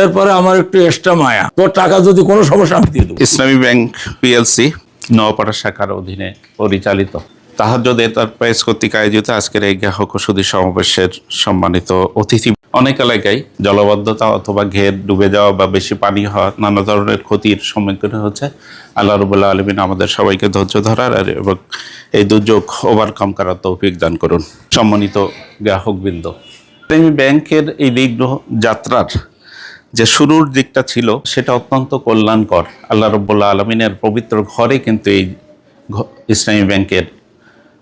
এরপরে আমার একটু এক্সট্রা মায়া, তোর টাকা যদি কোনো সমস্যা আমি দিয়ে দেবো। ইসলামী ব্যাংক পিএলসি নওপাড়া শাখার অধীনে পরিচালিত তাহাজ্জুদ এন্টারপ্রাইজ কর্তৃক আয়োজিত আজকের এই গ্রাহক ও সুধী সমাবেশের সম্মানিত অতিথি, অনেক এলাকায় জলবদ্ধতা অথবা ঘের ডুবে যাওয়া বা বেশি পানি হওয়া নানা ধরনের ক্ষতির সম্মুখীন হচ্ছে। আল্লাহ রাব্বুল আলামিন আমাদের সবাইকে ধৈর্য ধরার এবং এই দুর্যোগ ওভারকাম করার তৌফিক দান করুন। সম্মানিত গ্রাহকবৃন্দ, ইসলামী ব্যাংকের এই দীর্ঘ যাত্রার যে শুরুর দিকটা ছিল সেটা অত্যন্ত কল্যাণকর। আল্লাহ রাব্বুল আলামিনের পবিত্র ঘরে কিন্তু এই ইসলামী ব্যাংকের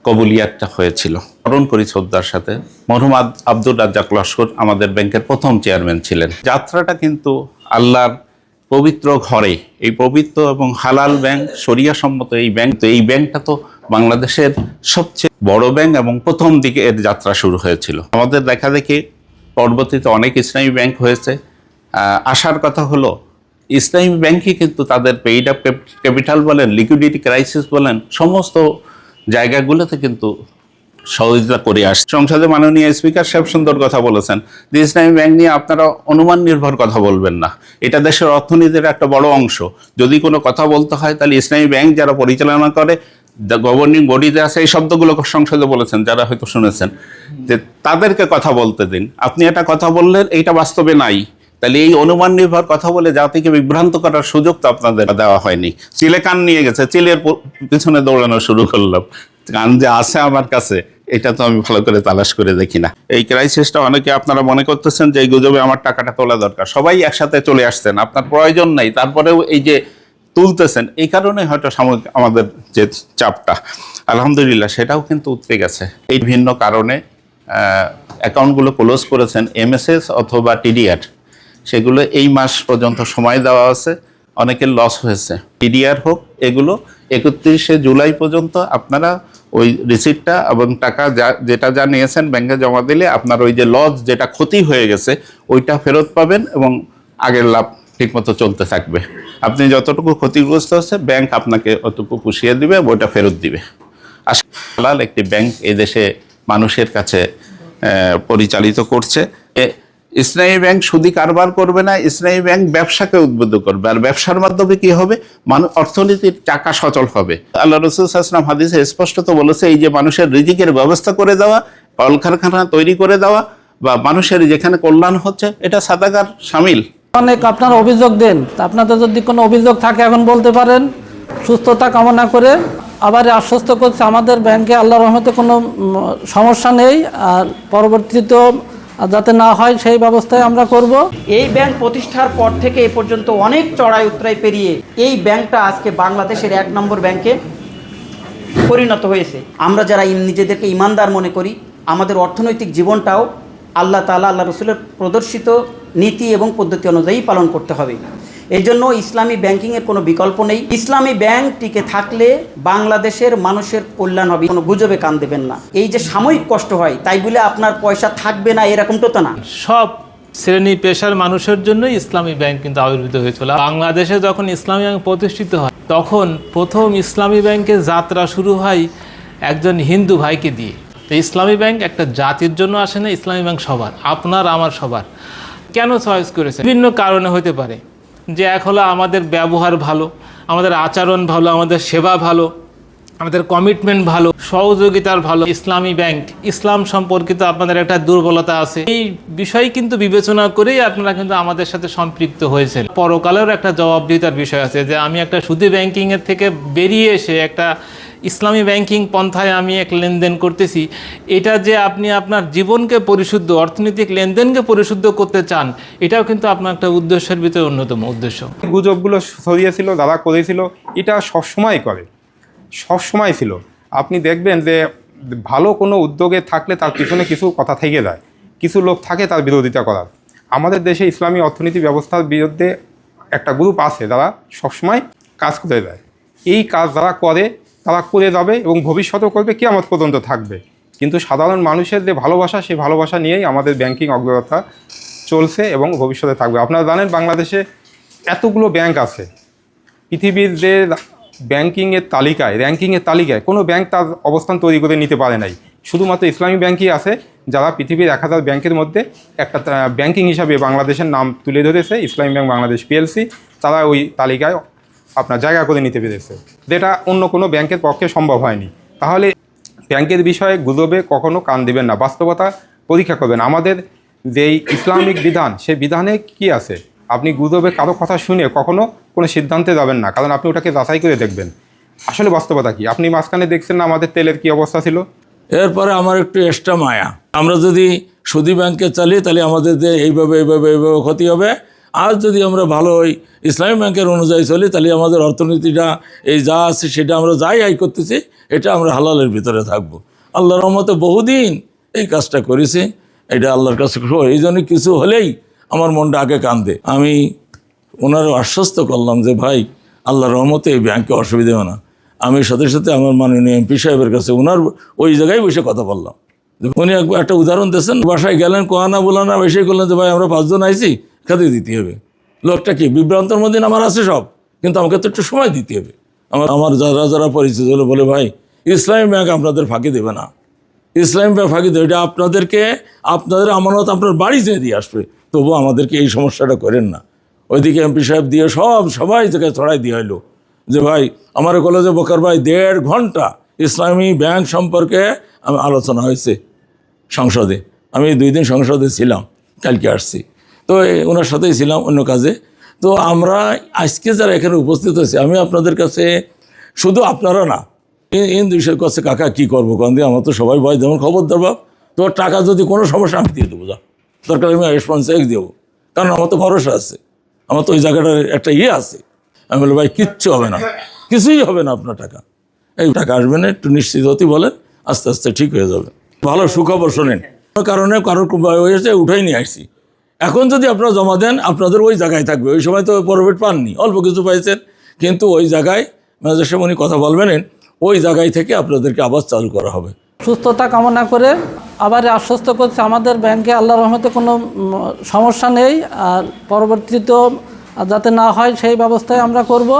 কবুলিয়াতটা হয়েছিল। স্মরণ করি শ্রদ্ধার সাথে, মরহুম আব্দুর রাজ্জাক লস্কর আমাদের ব্যাংকের প্রথম চেয়ারম্যান ছিলেন। যাত্রাটা কিন্তু আল্লাহর পবিত্র ঘরে, এই পবিত্র এবং হালাল ব্যাংক, শরিয়া সম্মত এই ব্যাংক, তো এই ব্যাংকটা তো বাংলাদেশের সবচেয়ে বড় ব্যাংক এবং প্রথম দিকে এর যাত্রা শুরু হয়েছিল। আমাদের দেখা দেখি পরবর্তীতে অনেক ইসলামী ব্যাংক হয়েছে। আসার কথা হলো ইসলামী ব্যাংকই কিন্তু তাদের পেইড আপ ক্যাপিটাল বলেন, লিকুইডিটি ক্রাইসিস বলেন, সমস্ত জায়গাগুলোতে কিন্তু সহযোগিতা করে আসছে। সংসদে মাননীয় স্পিকার সাহেব সুন্দর কথা বলেছেন যে ইসলামী ব্যাংক নিয়ে আপনারা অনুমান নির্ভর কথা বলবেন না, এটা দেশের অর্থনীতির একটা বড় অংশ। যদি কোনো কথা বলতে হয় তাহলে ইসলামী ব্যাংক যারা পরিচালনা করে, গভর্নিং বডিতে আছে, এই শব্দগুলো সংসদে বলেছেন, যারা হয়তো শুনেছেন, যে তাদেরকে কথা বলতে দিন। আপনি একটা কথা বললেন, এইটা বাস্তবে নাই, তাহলে এই অনুমান নির্ভর কথা বলে জাতিকে বিভ্রান্ত করার সুযোগ তো আপনাদের দেওয়া হয়নি। চিলে কান নিয়ে গেছে, চিলের পিছনে দৌড়ানো শুরু করলাম। কান যে আছে আমার কাছে, এটা তো আমি ভালো করে তালাশ করে দেখি না। এই ক্রাইসিসটা অনেকে আপনারা মনে করতেছেন যে এই গুজবে আমার টাকাটা তোলা দরকার, সবাই একসাথে চলে আসছেন, আপনার প্রয়োজন নেই, তারপরেও এই যে তুলতেছেন, এই কারণে হয়তো সাময়িক আমাদের যে চাপটা, আলহামদুলিল্লাহ সেটাও কিন্তু উঠতে গেছে। এই ভিন্ন কারণে অ্যাকাউন্টগুলো ক্লোজ করেছেন এমএসএস অথবা টিডিআর, সেগুলো এই মাস পর্যন্ত সময় দেওয়া আছে। অনেকের লস হয়েছে, টিডিআর হোক, এগুলো 31শে জুলাই পর্যন্ত আপনারা ওই রিসিপ্টটা এবং টাকা যেটা যা নিয়েছেন ব্যাংকে জমা দিলে আপনার ওই যে লস, যেটা ক্ষতি হয়ে গেছে, ওইটা ফেরত পাবেন এবং আগের লাভ ঠিকমতো চলতে থাকবে। আপনি যতটুকু ক্ষতিগ্রস্ত হচ্ছে ব্যাংক আপনাকে অতটুকু পুষিয়ে দিবে, ওইটা ফেরত দিবে। আসলে একটি ব্যাংক এই দেশে মানুষের কাছে পরিচালিত করছে। ইসলামী ব্যাংক সুদি কারবার করবে না, ইসলামী ব্যাংক ব্যবসাকে উদ্বুদ্ধ করবে, আর ব্যবসার মাধ্যমে কি হবে, অর্থনীতির চাকা সচল হবে। আল্লাহ রাসূল সাল্লাল্লাহু আলাইহি ওয়াসাল্লাম হাদিসে স্পষ্টত বলেছে, এই যে মানুষের রিজিকের ব্যবস্থা করে দেওয়া, কলকারখানা তৈরি করে দেওয়া বা মানুষের যেখানে কল্যাণ হচ্ছে, এটা সাদাকার শামিল। অনেক আপনারা অভিযোগ দেন, আপনাদের যদি কোনো অভিযোগ থাকে এখন বলতে পারেন। সুস্থতা কামনা করে আবার আশ্বস্ত করছে আমাদের ব্যাংকে আল্লাহর রহমতে কোনো সমস্যা নেই, আর পরবর্তীতে যাতে না হয় সেই ব্যবস্থায় আমরা করব। এই ব্যাংক প্রতিষ্ঠার পর থেকে এ পর্যন্ত অনেক চড়াই উতরাই পেরিয়ে এই ব্যাংকটা আজকে বাংলাদেশের 1 নম্বর ব্যাংকে পরিণত হয়েছে। আমরা যারা নিজেদেরকে ইমানদার মনে করি, আমাদের অর্থনৈতিক জীবনটাও আল্লাহ তাআলা, আল্লাহ রসুলের প্রদর্শিত নীতি এবং পদ্ধতি অনুযায়ী পালন করতে হবে। এই জন্য ইসলামী ব্যাংকিংয়ের কোনো বিকল্প নেই। ইসলামী ব্যাংক টিকে থাকলে বাংলাদেশের মানুষের কল্যাণ হবে, কোনো গুজবে কান দেবেন না। এই যে সাময়িক কষ্ট হয় তাই বলে আপনার পয়সা থাকবে না, এরকমটা তো না। সব শ্রেণী পেশার মানুষের জন্য ইসলামী ব্যাংক কিন্তু আবির্ভূত হয়েছিল। বাংলাদেশে যখন ইসলামী ব্যাংক প্রতিষ্ঠিত হয়, তখন প্রথম ইসলামী ব্যাংকের যাত্রা শুরু হয় একজন হিন্দু ভাইকে দিয়ে। তো ইসলামী ব্যাংক একটা জাতির জন্য আসে না, ইসলামী ব্যাংক সবার, আপনার আমার সবার। কেন চয়েস করেছে? বিভিন্ন কারণে হতে পারে। যে এক হলো আমাদের ব্যবহার ভালো, আমাদের আচরণ ভালো, আমাদের সেবা ভালো, আমাদের কমিটমেন্ট ভালো, সহযোগিতার ভালো। ইসলামী ব্যাংক, ইসলাম সম্পর্কিত আপনাদের একটা দুর্বলতা আছে, এই বিষয় কিন্তু বিবেচনা করেই আপনারা কিন্তু আমাদের সাথে সম্পৃক্ত হয়েছেন। পরকালের একটা জবাবদিহিতার বিষয় আছে, যে আমি একটা সুদী ব্যাংকিংয়ের থেকে বেরিয়ে এসে একটা ইসলামী ব্যাংকিং পন্থায় আমি এক লেনদেন করতেছি, এটা যে আপনি আপনার জীবনকে পরিশুদ্ধ, অর্থনৈতিক লেনদেনকে পরিশুদ্ধ করতে চান, এটাও কিন্তু আপনার একটা উদ্দেশ্যের ভিতরে অন্যতম উদ্দেশ্য। গুজবগুলো ছড়িয়েছিল, দাদা করেছিল, এটা সবসময় করে, সবসময় ছিল। আপনি দেখবেন যে ভালো কোনো উদ্যোগে থাকলে তার পিছনে কিছু কথা থেকে যায়, কিছু লোক থাকে তার বিরোধিতা করার। আমাদের দেশে ইসলামী অর্থনীতি ব্যবস্থার বিরুদ্ধে একটা গ্রুপ আছে যারা সবসময় কাজ করে যায়। এই কাজ যারা করে তারা করে যাবে এবং ভবিষ্যতেও করবে, কিয়ামত পর্যন্ত থাকবে। কিন্তু সাধারণ মানুষের যে ভালোবাসা, সেই ভালোবাসা নিয়েই আমাদের ব্যাংকিং অগ্রগতি চলছে এবং ভবিষ্যতে থাকবে। আপনারা জানেন বাংলাদেশে এতগুলো ব্যাংক আছে, পৃথিবীর যে ব্যাংকিংয়ের তালিকায়, র্যাঙ্কিংয়ের তালিকায় কোনো ব্যাংক তার অবস্থান তৈরি করে নিতে পারে নাই। শুধুমাত্র ইসলামী ব্যাংকই আছে যারা পৃথিবীর 1000 ব্যাংকের মধ্যে একটা ব্যাংকিং হিসাবে বাংলাদেশের নাম তুলে ধরেছে, ইসলামী ব্যাংক বাংলাদেশ পিএলসি, তারা ওই তালিকায় আপনার জায়গা করে নিতে পেরেছে, যেটা অন্য কোনো ব্যাংকের পক্ষে সম্ভব হয়নি। তাহলে ব্যাংকের বিষয়ে গুজবে কখনো কান দিবেন না, বাস্তবতা পরীক্ষা করবেন। আমাদের যেই ইসলামিক বিধান, সেই বিধানে কি আছে, আপনি গুজবে কারো কথা শুনে কখনো কোনো সিদ্ধান্তে যাবেন না, কারণ আপনি ওটাকে যাচাই করে দেখবেন আসলে বাস্তবতা কি। আপনি মাঝখানে দেখছেন না আমাদের তেলের কি অবস্থা ছিল। এরপরে আমার একটু এক্সট্রা মায়া, আমরা যদি সুদী ব্যাংকে চালি তাহলে আমাদের যে এইভাবে ক্ষতি হবে। আর যদি আমরা ভালো ওই ইসলামী ব্যাংকের অনুযায়ী চলি তাহলে আমাদের অর্থনীতিটা এই যা আছে সেটা আমরা যাই আয় করতেছি এটা আমরা হালালের ভিতরে থাকবো। আল্লাহর রহমতে বহুদিন এই কাজটা করেছি, এটা আল্লাহর কাছে এই জন্য কিছু হলেই আমার মনটা আগে কান্দে। আমি ওনারও আশ্বস্ত করলাম যে ভাই আল্লাহর রহমতে এই ব্যাংকে অসুবিধা হবে না। আমি সাথে সাথে আমার মাননীয় এমপি সাহেবের কাছে ওনার ওই জায়গায় বসে কথা বললাম। উনি একটা উদাহরণ দিয়েছেন, বাসায় গেলেন কোয়ানা বলানা বেশি করলেন যে ভাই আমরা 5 জন আইছি, খাতে দিতে হবে। লোকটা কি বিভ্রান্তর মধ্যে আমার আছে সব, কিন্তু আমাকে তো একটু সময় দিতে হবে। আমার যারা পরিচিত হলো বলে ভাই ইসলামী ব্যাংক আপনাদের ফাঁকি দেবে না, ইসলামী ব্যাংক ফাঁকি দেবে, এটা আপনাদের আমানত আপনার বাড়ি যেয়ে দিয়ে আসবে, তবু আমাদেরকে এই সমস্যাটা করেন না। ওইদিকে এমপি সাহেব দিয়ে সবাই জায়গায় ছড়াই দিয়ে হইলো যে ভাই আমার কলেজে বকার ভাই 1.5 ঘন্টা ইসলামী ব্যাংক সম্পর্কে আলোচনা হয়েছে সংসদে। আমি 2 দিন সংসদে ছিলাম, কালকে আসছি, তো ওনার সাথেই ছিলাম অন্য কাজে। তো আমরা আজকে যারা এখানে উপস্থিত হয়েছি, আমি আপনাদের কাছে শুধু আপনারা না, বিষয়ের কাছে কাকা কী করবো কারণ দিয়ে আমার তো সবাই ভয় যেমন খবরদার বাপ, তোর টাকা যদি কোনো সমস্যা আমি দিয়ে দেবো, যা দরকার আমি রেসপন্স দেবো, কারণ আমার তো ভরসা আছে, আমার তো ওই জায়গাটার একটা আছে। আমি বলি ভাই কিচ্ছু হবে না, কিছুই হবে না, আপনার টাকা টাকা আসবে না, একটু নিশ্চিত হতে বলেন, আস্তে আস্তে ঠিক হয়ে যাবে। ভালো সুখবর শোনেন, কোনো কারণে কারোর হয়েছে উঠাই নিয়ে আসছি, এখন যদি আপনারা জমা দেন আপনাদের ওই জায়গায় থাকবে। ওই সময় তো প্রফিট পাননি, অল্প কিছু পাইছেন, কিন্তু ওই জায়গায় ম্যানেজার সাহেব উনি কথা বলবেন, ওই জায়গায় থেকে আপনাদেরকে আবার চালু করা হবে। সুস্থতা কামনা করে আবার আশ্বস্ত করছে আমাদের ব্যাংকে আল্লাহর রহমতে কোনো সমস্যা নেই, আর পরবর্তীতেও যাতে না হয় সেই ব্যবস্থায় আমরা করব।